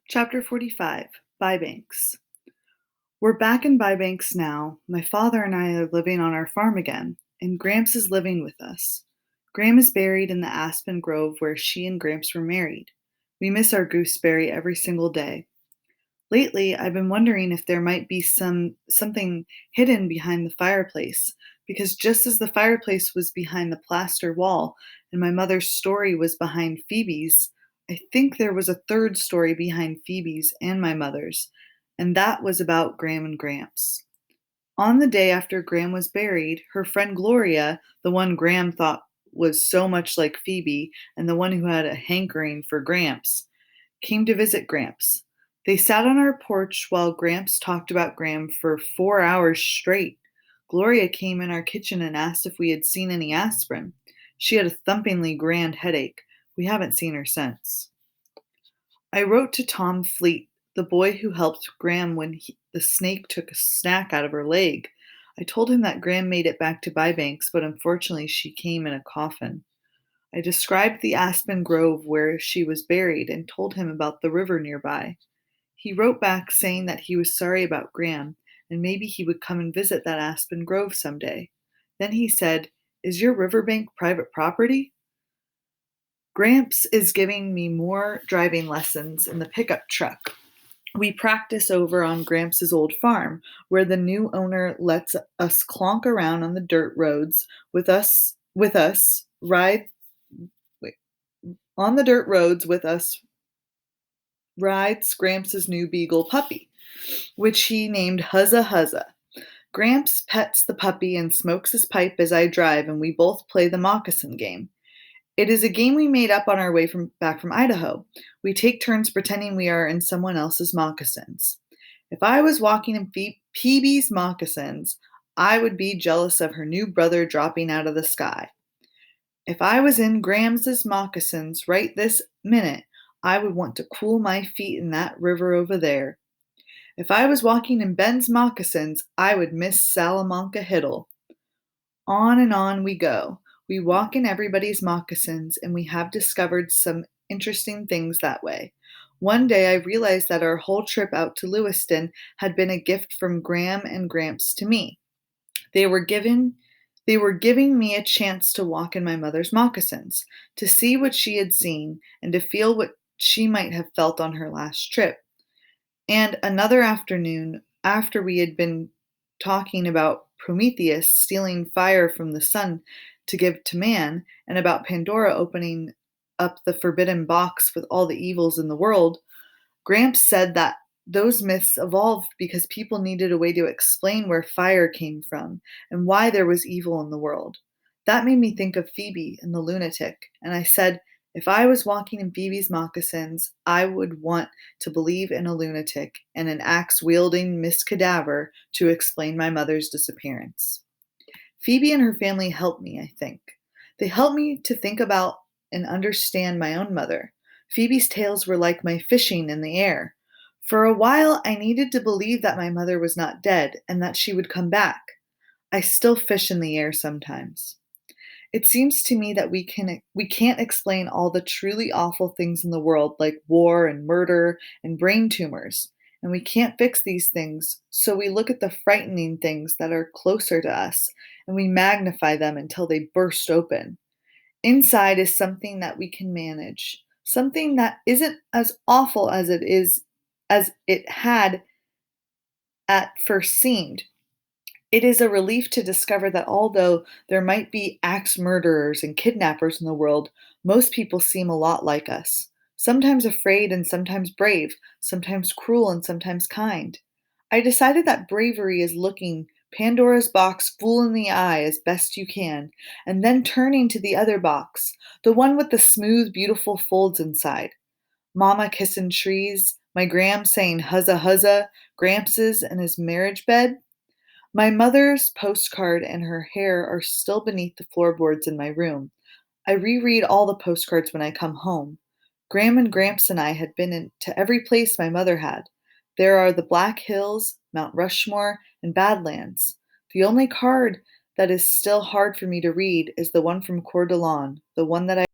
Chapter 45 Bybanks. We're back in Bybanks now. My father and I are living on our farm again, and Gramps is living with us. Gram is buried in the aspen grove where she and Gramps were married. We miss our gooseberry every single day. Lately, I've been wondering if there might be something hidden behind the fireplace, because just as the fireplace was behind the plaster wall and my mother's story was behind Phoebe's, I think there was a third story behind Phoebe's and my mother's, and that was about Gram and Gramps. On the day after Gram was buried, her friend Gloria, the one Gram thought was so much like Phoebe and the one who had a hankering for Gramps, came to visit Gramps. They sat on our porch while Gramps talked about Gram for 4 hours straight. Gloria came in our kitchen and asked if we had seen any aspirin. She had a thumpingly grand headache. We haven't seen her since. I wrote to Tom Fleet, the boy who helped Gram when the snake took a snack out of her leg. I told him that Gram made it back to Bybanks, but unfortunately she came in a coffin. I described the aspen grove where she was buried and told him about the river nearby. He wrote back saying that he was sorry about Gram and maybe he would come and visit that aspen grove someday. Then he said, "Is your riverbank private property?" Gramps is giving me more driving lessons in the pickup truck. We practice over on Gramps' old farm, where the new owner lets us clonk around on the dirt roads with us ride wait, on the dirt roads with us rides Gramps' new beagle puppy, which he named Huzza Huzza. Gramps pets the puppy and smokes his pipe as I drive, and we both play the moccasin game. It is a game we made up on our way back from Idaho. We take turns pretending we are in someone else's moccasins. If I was walking in Phoebe's moccasins, I would be jealous of her new brother dropping out of the sky. If I was in Grams's moccasins right this minute, I would want to cool my feet in that river over there. If I was walking in Ben's moccasins, I would miss Salamanca Hiddle. On and on we go. We walk in everybody's moccasins, and we have discovered some interesting things that way. One day I realized that our whole trip out to Lewiston had been a gift from Gram and Gramps to me. They were giving they were giving me a chance to walk in my mother's moccasins, to see what she had seen, and to feel what she might have felt on her last trip. And another afternoon, after we had been talking about Prometheus stealing fire from the sun to give to man, and about Pandora opening up the forbidden box with all the evils in the world, Gramps said that those myths evolved because people needed a way to explain where fire came from and why there was evil in the world. That made me think of Phoebe and the lunatic, and I said, if I was walking in Phoebe's moccasins, I would want to believe in a lunatic and an axe wielding Miss Cadaver to explain my mother's disappearance. Phoebe and her family helped me, I think. They helped me to think about and understand my own mother. Phoebe's tales were like my fishing in the air. For a while, I needed to believe that my mother was not dead and that she would come back. I still fish in the air sometimes. It seems to me that we can't explain all the truly awful things in the world like war and murder and brain tumors. And we can't fix these things, so we look at the frightening things that are closer to us and we magnify them until they burst open. Inside is something that we can manage, something that isn't as awful as it had at first seemed. It is a relief to discover that although there might be axe murderers and kidnappers in the world, most people seem a lot like us. Sometimes afraid and sometimes brave, sometimes cruel and sometimes kind. I decided that bravery is looking Pandora's box full in the eye as best you can, and then turning to the other box, the one with the smooth, beautiful folds inside. Mama kissing trees, my Gram saying huzza huzza, Grampses and his marriage bed. My mother's postcard and her hair are still beneath the floorboards in my room. I reread all the postcards when I come home. Gram and Gramps and I had been to every place my mother had. There are the Black Hills, Mount Rushmore, and Badlands. The only card that is still hard for me to read is the one from Coeur d'Alene, the one that I